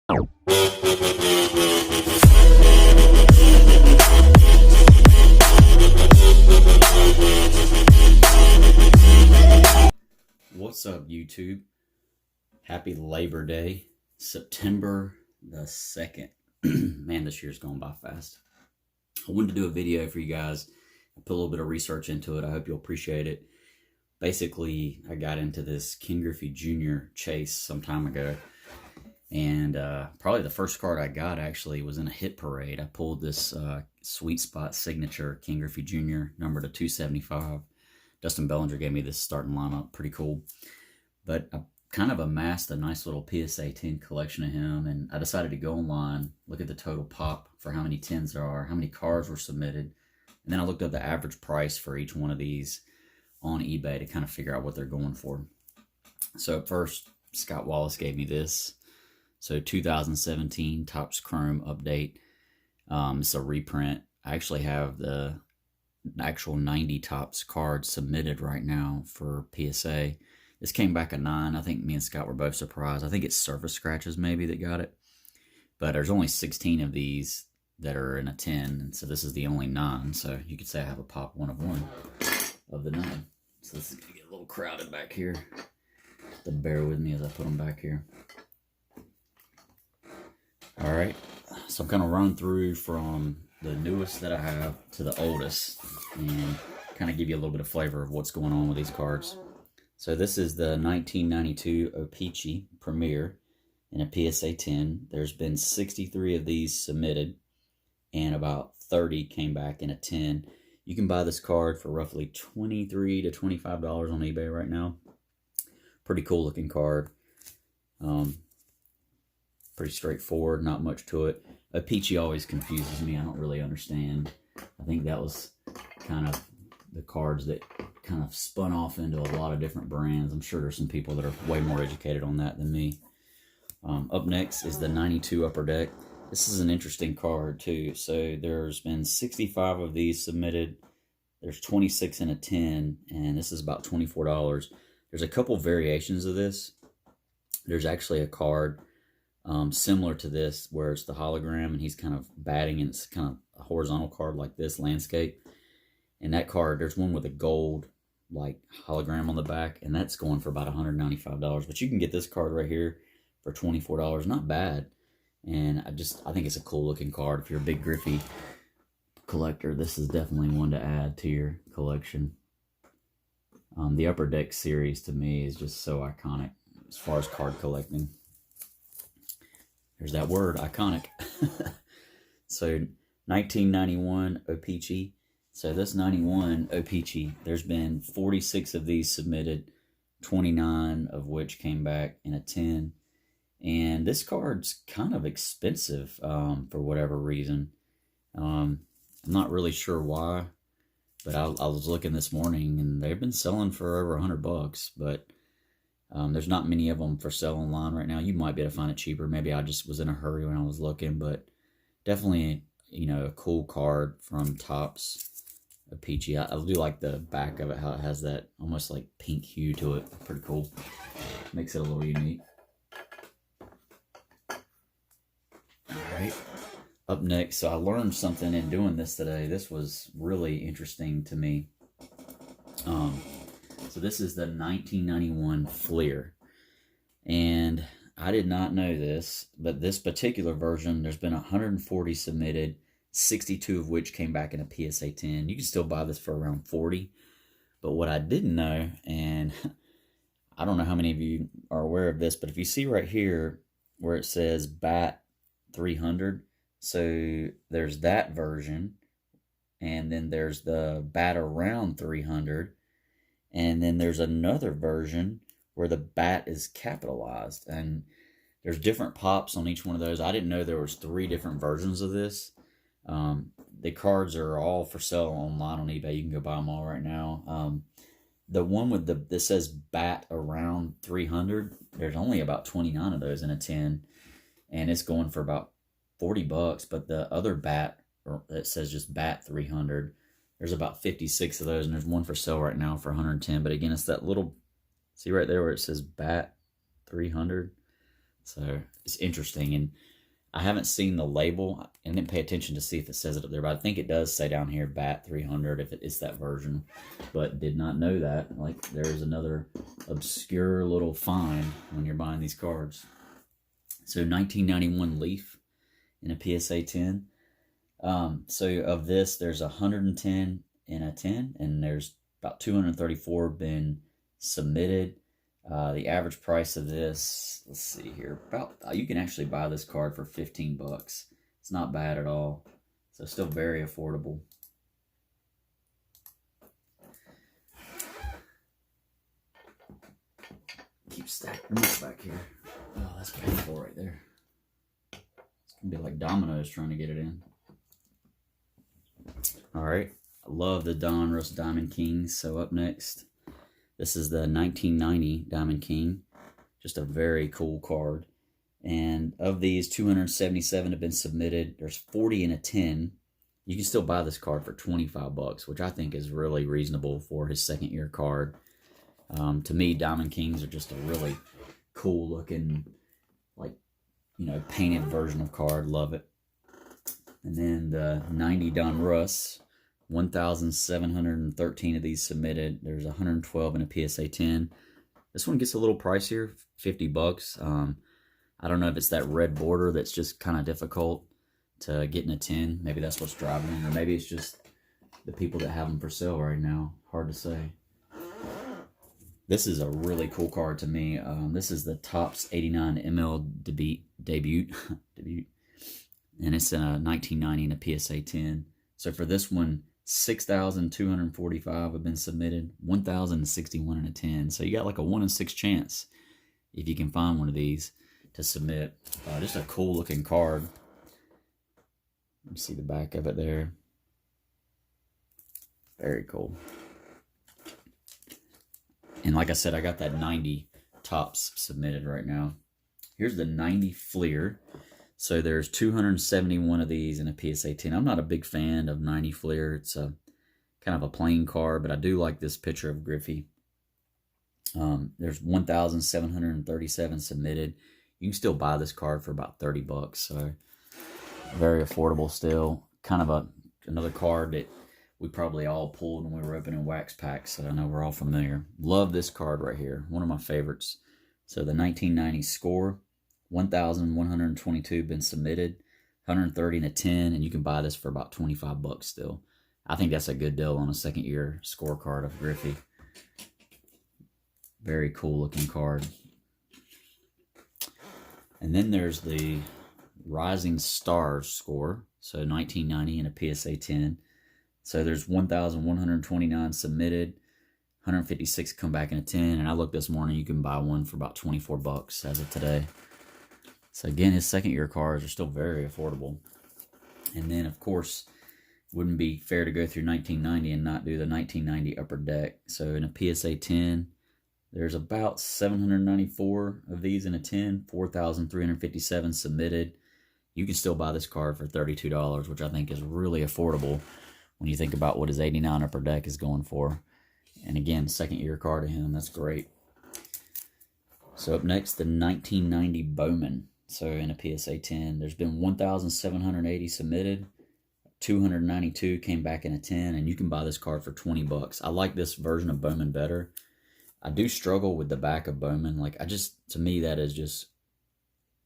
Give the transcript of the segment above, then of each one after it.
What's up, YouTube? Happy Labor Day, September the 2nd. Man, this year's going by fast. I wanted to do a video for you guys. I put a little bit of research into it. I hope you'll appreciate it. Basically, I got into this Ken Griffey Jr. chase some time ago. And probably the first card I got actually was in a hit parade. I pulled this Sweet Spot Signature Ken Griffey Jr. number to 275. Dustin Bellinger gave me this starting lineup. Pretty cool. But I kind of amassed a nice little PSA 10 collection of him. And I decided to go online, look at the total pop for how many 10s there are, how many cards were submitted. And then I looked up the average price for each one of these on eBay to kind of figure out what they're going for. So at first, Scott Wallace gave me this. So 2017 Topps Chrome update. It's a reprint. I actually have the actual 90 Topps cards submitted right now for PSA. This came back a 9. I think me and Scott were both surprised. I think it's surface scratches maybe that got it. But there's only 16 of these that are in a 10. And so this is the only 9. So you could say I have a pop 1 of 1 of the 9. So this is going to get a little crowded back here. So bear with me as I put them back here. Alright, so I'm going to run through from the newest that I have to the oldest and kind of give you a little bit of flavor of what's going on with these cards. So this is the 1992 O-Pee-Chee Premier in a PSA 10. There's been 63 of these submitted and about 30 came back in a 10. You can buy this card for roughly $23 to $25 on eBay right now. Pretty cool looking card. Pretty straightforward, not much to it. O-Pee-Chee always confuses me. I don't really understand. I think that was kind of the cards that kind of spun off into a lot of different brands. I'm sure there's some people that are way more educated on that than me. Up next is the 92 Upper Deck. This is an interesting card too. So there's been 65 of these submitted. There's 26 in a 10, and this is about $24. There's a couple variations of this. There's actually a card similar to this where it's the hologram and he's kind of batting and it's kind of a horizontal card like this, landscape. And that card, there's one with a gold like hologram on the back, and that's going for about $195. But you can get this card right here for $24. Not bad. And I think it's a cool looking card. If you're a big Griffey collector, this is definitely one to add to your collection. The Upper Deck series to me is just so iconic as far as card collecting. There's that word, iconic. So 1991 O-Pee-Chee. So this 91 O-Pee-Chee, there's been 46 of these submitted, 29 of which came back in a 10. And this card's kind of expensive for whatever reason. I'm not really sure why, but I was looking this morning and they've been selling for over $100, but there's not many of them for sale online right now. You might be able to find it cheaper. Maybe I just was in a hurry when I was looking, but definitely, you know, a cool card from Topps O-Pee-Chee. I do like the back of it, how it has that almost like pink hue to it. Pretty cool. Makes it a little unique. Alright. Up next, so I learned something in doing this today. This was really interesting to me. So this is the 1991 Fleer. And I did not know this, but this particular version, there's been 140 submitted, 62 of which came back in a PSA 10. You can still buy this for around $40. But what I didn't know, and I don't know how many of you are aware of this, but if you see right here where it says BAT 300, so there's that version, and then there's the BAT around 300, and then there's another version where the BAT is capitalized, and there's different pops on each one of those. I didn't know there was 3 different versions of this. The cards are all for sale online on eBay. You can go buy them all right now. The one with that says BAT around 300, there's only about 29 of those in a 10, and it's going for about $40. But the other BAT that says just BAT 300, there's about 56 of those, and there's one for sale right now for 110. But again, it's that little, see right there where it says BAT 300. So it's interesting. And I haven't seen the label and didn't pay attention to see if it says it up there, but I think it does say down here BAT 300 if it's that version, but did not know that. Like, there's another obscure little find when you're buying these cards. So 1991 Leaf in a PSA 10. So of this, there's 110 in a 10, and there's about 234 been submitted. The average price of this, let's see here, about you can actually buy this card for 15 bucks. It's not bad at all. So still very affordable. Keep stacking them up back here. Oh, that's painful right there. It's gonna be like dominoes trying to get it in. All right, I love the Donruss Diamond Kings. So up next, this is the 1990 Diamond King. Just a very cool card. And of these, 277 have been submitted. There's 40 in a 10. You can still buy this card for 25 bucks, which I think is really reasonable for his second year card. To me, Diamond Kings are just a really cool looking, like, you know, painted version of card. Love it. And then the 90 Donruss, 1,713 of these submitted. There's 112 in a PSA 10. This one gets a little pricier, 50 bucks. I don't know if it's that red border that's just kind of difficult to get in a 10. Maybe that's what's driving them, or maybe it's just the people that have them for sale right now. Hard to say. This is a really cool card to me. This is the Topps 89 ML debut, and it's a 1990 in a PSA 10. So for this one, 6,245 have been submitted, 1,061 in a 10. So you got like a 1 in 6 chance if you can find one of these to submit. Just a cool looking card. You see the back of it there. Very cool. And like I said, I got that 90 Topps submitted right now. Here's the 90 Fleer. So there's 271 of these in a PSA 10. I'm not a big fan of 90 Fleer. It's a kind of a plain card, but I do like this picture of Griffey. There's 1,737 submitted. You can still buy this card for about 30 bucks. So very affordable still. Kind of another card that we probably all pulled when we were opening wax packs, so I know we're all familiar. Love this card right here. One of my favorites. So the 1990 Score, 1,122 been submitted, 130 in a 10, and you can buy this for about 25 bucks still. I think that's a good deal on a second year scorecard of Griffey. Very cool looking card. And then there's the Rising Stars Score, so 1990 in a PSA 10. So there's 1,129 submitted, 156 come back in a 10, and I looked this morning, you can buy one for about 24 bucks as of today. So again, his second year cards are still very affordable. And then, of course, it wouldn't be fair to go through 1990 and not do the 1990 Upper Deck. So in a PSA 10, there's about 794 of these in a 10, 4,357 submitted. You can still buy this card for $32, which I think is really affordable when you think about what his 89 Upper Deck is going for. And again, second year card to him, that's great. So up next, the 1990 Bowman. So in a PSA 10, there's been 1,780 submitted, 292 came back in a 10, and you can buy this card for 20 bucks. I like this version of Bowman better. I do struggle with the back of Bowman. Like, to me, that is just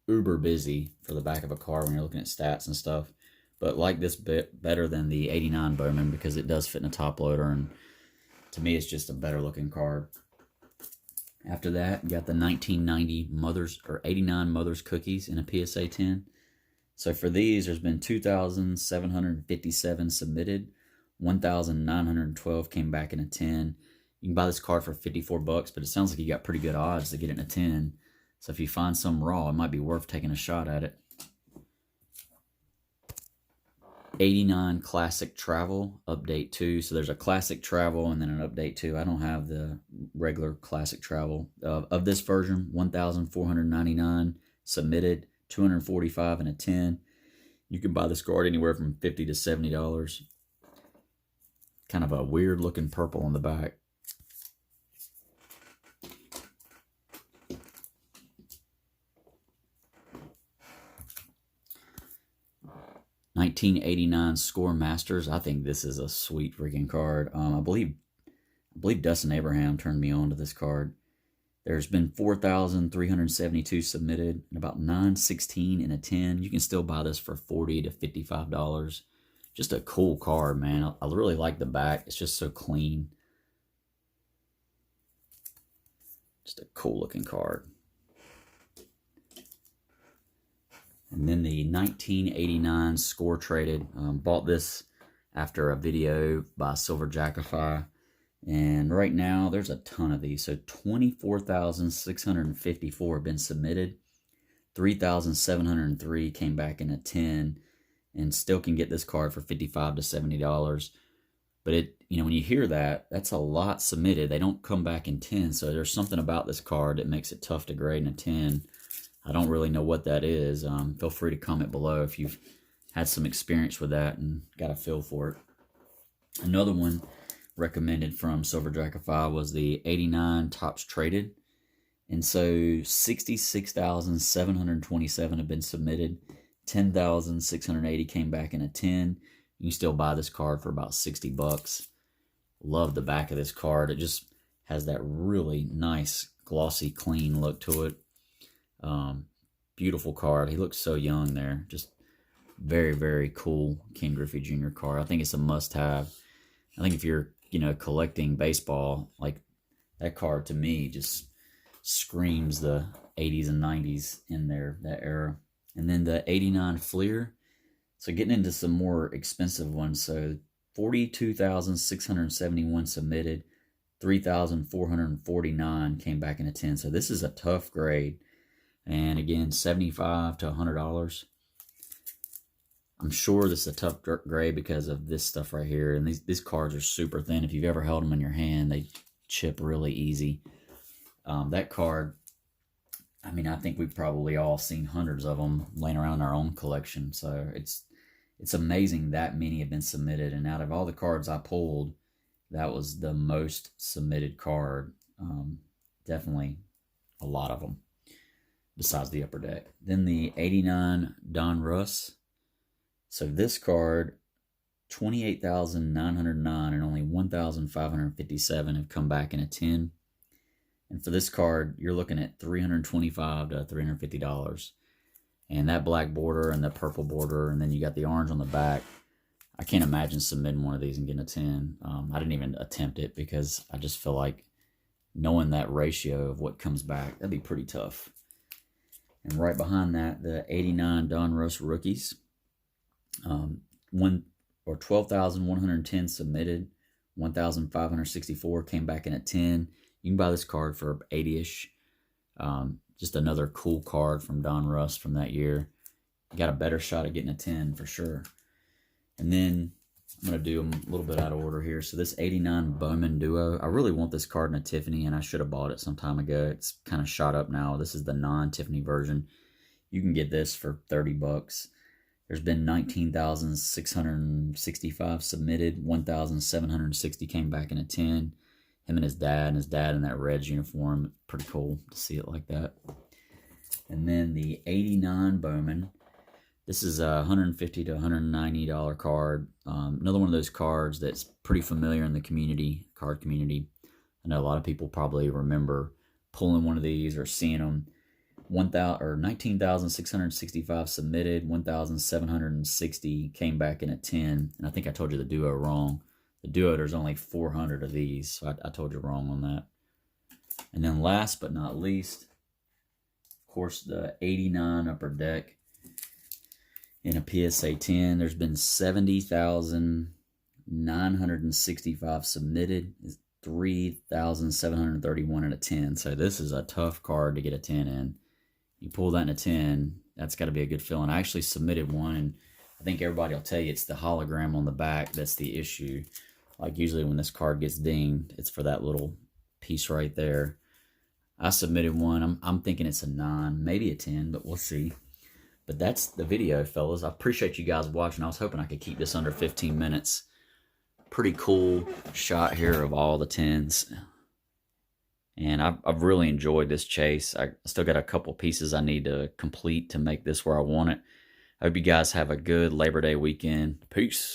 uber busy for the back of a card when you're looking at stats and stuff. But like this bit better than the 89 Bowman because it does fit in a top loader, and to me it's just a better looking card. After that, you got the 1990 Mother's or 89 Mother's Cookies in a PSA 10. So for these, there's been 2,757 submitted, 1,912 came back in a 10. You can buy this card for 54 bucks, but it sounds like you got pretty good odds to get it in a 10. So if you find some raw, it might be worth taking a shot at it. 89 Classic Travel Update 2. So there's a Classic Travel and then an Update 2. I don't have the regular Classic Travel. Of this version, 1,499 submitted, 245 in a 10. You can buy this card anywhere from $50 to $70. Kind of a weird looking purple on the back. 1989 Score Masters. I think this is a sweet freaking card. I believe Dustin Abraham turned me on to this card. There's been 4,372 submitted, and about 916 in a 10. You can still buy this for $40 to $55. Just a cool card, man. I really like the back. It's just so clean. Just a cool looking card. And then the 1989 Score Traded. Bought this after a video by Silver Jackify. And right now, there's a ton of these. So 24,654 have been submitted. 3,703 came back in a 10. And still can get this card for $55 to $70. But when you hear that, that's a lot submitted. They don't come back in 10. So there's something about this card that makes it tough to grade in a 10. I don't really know what that is. Feel free to comment below if you've had some experience with that and got a feel for it. Another one recommended from Silver Jackify was the 89 Topps Traded. And so 66,727 have been submitted. 10,680 came back in a 10. You can still buy this card for about $60. Love the back of this card. It just has that really nice, glossy, clean look to it. Beautiful card. He looks so young there. Just very, very cool Ken Griffey Jr. card. I think it's a must-have. I think if you're, collecting baseball, like that card to me just screams the 80s and 90s in there, that era. And then the 89 Fleer. So getting into some more expensive ones. So 42,671 submitted. 3,449 came back in a 10. So this is a tough grade. And again, $75 to $100. I'm sure this is a tough grade because of this stuff right here. And these cards are super thin. If you've ever held them in your hand, they chip really easy. That card, I think we've probably all seen hundreds of them laying around in our own collection. So it's amazing that many have been submitted. And out of all the cards I pulled, that was the most submitted card. Definitely a lot of them, besides the upper deck. Then the 89 Don Russ. So this card, 28,909 and only 1,557 have come back in a 10. And for this card, you're looking at $325 to $350. And that black border and the purple border, and then you got the orange on the back. I can't imagine submitting one of these and getting a 10. I didn't even attempt it because I just feel like knowing that ratio of what comes back, that'd be pretty tough. And right behind that, the 89 Don Russ Rookies. 12,110 submitted. 1,564 came back in at 10. You can buy this card for 80-ish. Just another cool card from Don Russ from that year. You got a better shot at getting a 10 for sure. And then I'm going to do them a little bit out of order here. So this 89 Bowman Duo. I really want this card in a Tiffany, and I should have bought it some time ago. It's kind of shot up now. This is the non-Tiffany version. You can get this for $30. There's been 19,665 submitted. 1,760 came back in a 10. Him and his dad in that Reds uniform. Pretty cool to see it like that. And then the 89 Bowman. This is a $150 to $190 card. Another one of those cards that's pretty familiar in the card community. I know a lot of people probably remember pulling one of these or seeing them. 19,665 submitted, 1,760 came back in at 10. And I think I told you the Duo wrong. The Duo, there's only 400 of these, so I told you wrong on that. And then last but not least, of course, the 89 Upper Deck in a PSA 10. There's been 70,965 submitted, 3,731 in a 10. So this is a tough card to get a 10 in. You pull that in a 10, that's got to be a good feeling. I actually submitted one, and I think everybody will tell you it's the hologram on the back that's the issue. Like usually when this card gets dinged, it's for that little piece right there. I submitted one. I'm thinking it's a 9, maybe a 10, but we'll see. But that's the video, fellas. I appreciate you guys watching. I was hoping I could keep this under 15 minutes. Pretty cool shot here of all the 10s. And I've really enjoyed this chase. I still got a couple pieces I need to complete to make this where I want it. Hope you guys have a good Labor Day weekend. Peace.